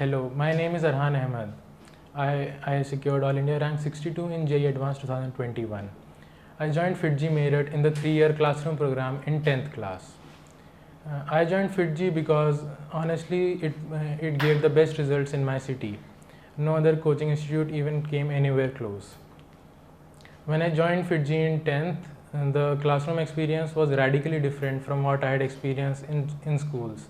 Hello, my name is Arhan Ahmed. I secured All India rank 62 in JEE Advanced 2021. I joined FITGI Meerut in the 3-year classroom program in 10th class. I joined FITGI because honestly it gave the best results in my city. No other coaching institute even came anywhere close. When I joined FITGI in 10th, the classroom experience was radically different from what I had experienced in schools.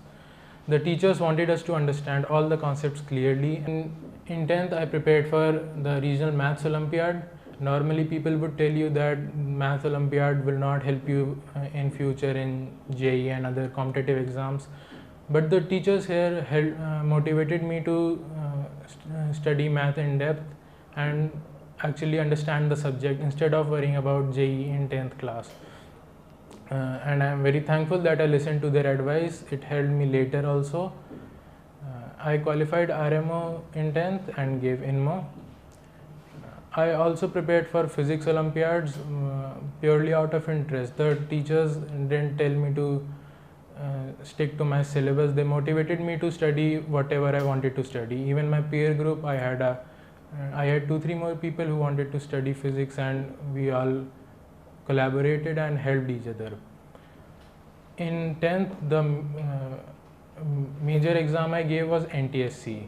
The teachers wanted us to understand all the concepts clearly. In 10th, I prepared for the regional maths Olympiad. Normally, people would tell you that maths Olympiad will not help you in future in JEE and other competitive exams. But the teachers here motivated me to study math in depth and actually understand the subject instead of worrying about JEE in 10th class. And I am very thankful that I listened to their advice. It helped me later also. I qualified RMO in 10th and gave INMO. I also prepared for physics Olympiads purely out of interest. The teachers didn't tell me to stick to my syllabus. They motivated me to study whatever I wanted to study. Even my peer group, I had 2-3 more people who wanted to study physics, and we all collaborated and helped each other. In 10th, the major exam I gave was NTSC.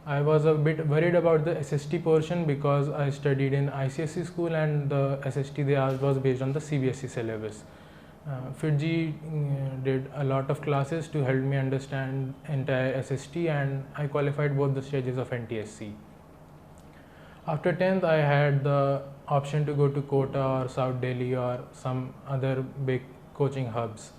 I was a bit worried about the SST portion because I studied in ICSE school and the SST they asked was based on the CBSE syllabus. FITGI did a lot of classes to help me understand entire SST, and I qualified both the stages of NTSC. After 10th, I had the option to go to Kota or South Delhi or some other big coaching hubs.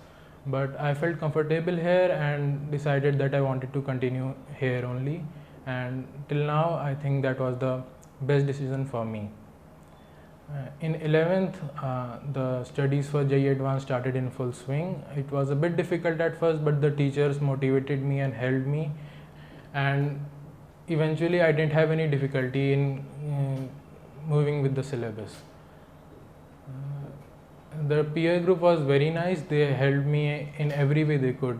But I felt comfortable here and decided that I wanted to continue here only. And till now, I think that was the best decision for me. In 11th, the studies for JEE Advanced started in full swing. It was a bit difficult at first, but the teachers motivated me and helped me. And eventually, I didn't have any difficulty in moving with the syllabus. The peer group was very nice. They helped me in every way they could.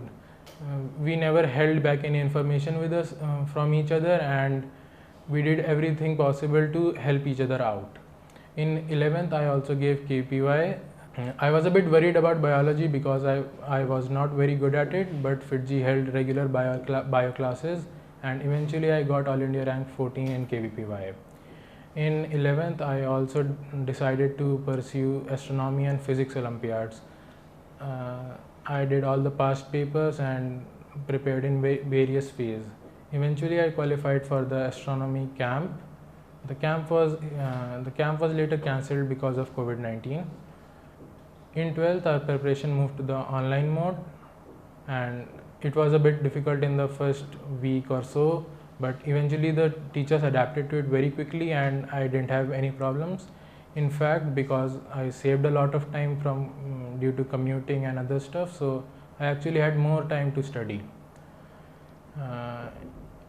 We never held back any information with us from each other, and we did everything possible to help each other out. In 11th, I also gave KPY. I was a bit worried about biology because I was not very good at it, but FITGI held regular bio classes, and eventually I got All India rank 14 in KVPY. In 11th, I also decided to pursue astronomy and physics Olympiads. I did all the past papers and prepared in various phases. Eventually, I qualified for the astronomy camp. The camp was later cancelled because of COVID-19. In 12th, our preparation moved to the online mode, and it was a bit difficult in the first week or so, but eventually the teachers adapted to it very quickly and I didn't have any problems. In fact, because I saved a lot of time due to commuting and other stuff, so I actually had more time to study.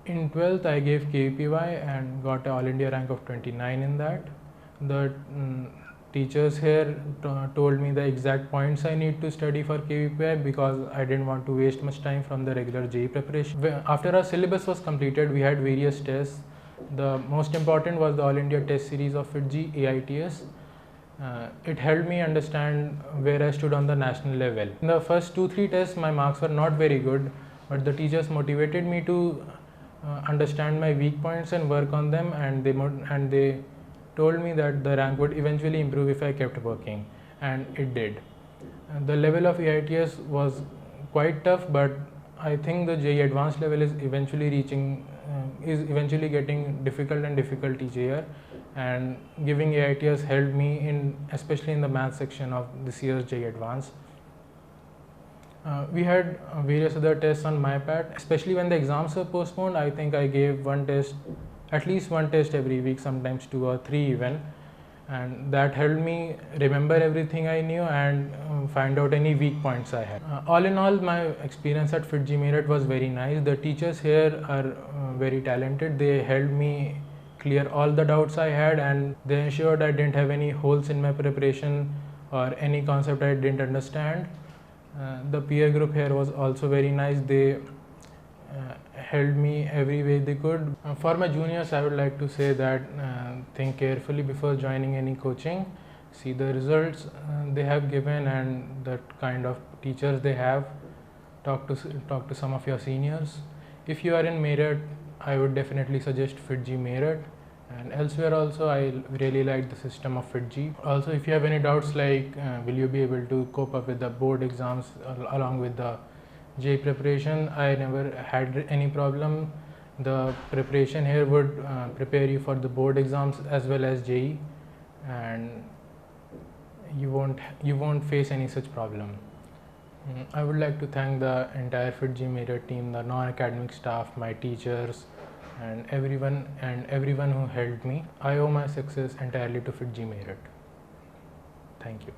In 12th, I gave KVPY and got an All India rank of 29 in that. The teachers here told me the exact points I need to study for KVPY because I didn't want to waste much time from the regular JEE preparation. After our syllabus was completed, we had various tests. The most important was the All India Test Series of FITGI, AITS. It helped me understand where I stood on the national level. In the first 2-3 tests, my marks were not very good, but the teachers motivated me to understand my weak points and work on them, and they told me that the rank would eventually improve if I kept working, and it did. The level of AITS was quite tough, but I think the JEE Advanced level is eventually getting difficult and difficult each year, and giving AITS helped me especially in the math section of this year's JEE Advanced. We had various other tests on MyPad, especially when the exams were postponed. I think I gave at least one test every week, sometimes 2 or 3 even, and that helped me remember everything I knew and find out any weak points I had. All in all, my experience at FITGI Meerut was very nice. The teachers here are very talented. They helped me clear all the doubts I had, and they ensured I didn't have any holes in my preparation or any concept I didn't understand. The peer group here was also very nice. They helped me every way they could. For my juniors, I would like to say that think carefully before joining any coaching. See the results they have given and the kind of teachers they have. Talk to some of your seniors. If you are in Meerut, I would definitely suggest FIITJEE Meerut. And elsewhere also, I really like the system of FIITJEE. Also, if you have any doubts like will you be able to cope up with the board exams along with the JEE preparation, I never had any problem. The preparation here would prepare you for the board exams as well as JEE, and you won't face any such problem. I would like to thank the entire FIITJEE Meerut team, the non-academic staff, my teachers, and everyone who helped me. I owe my success entirely to FIITJEE Meerut. Thank you.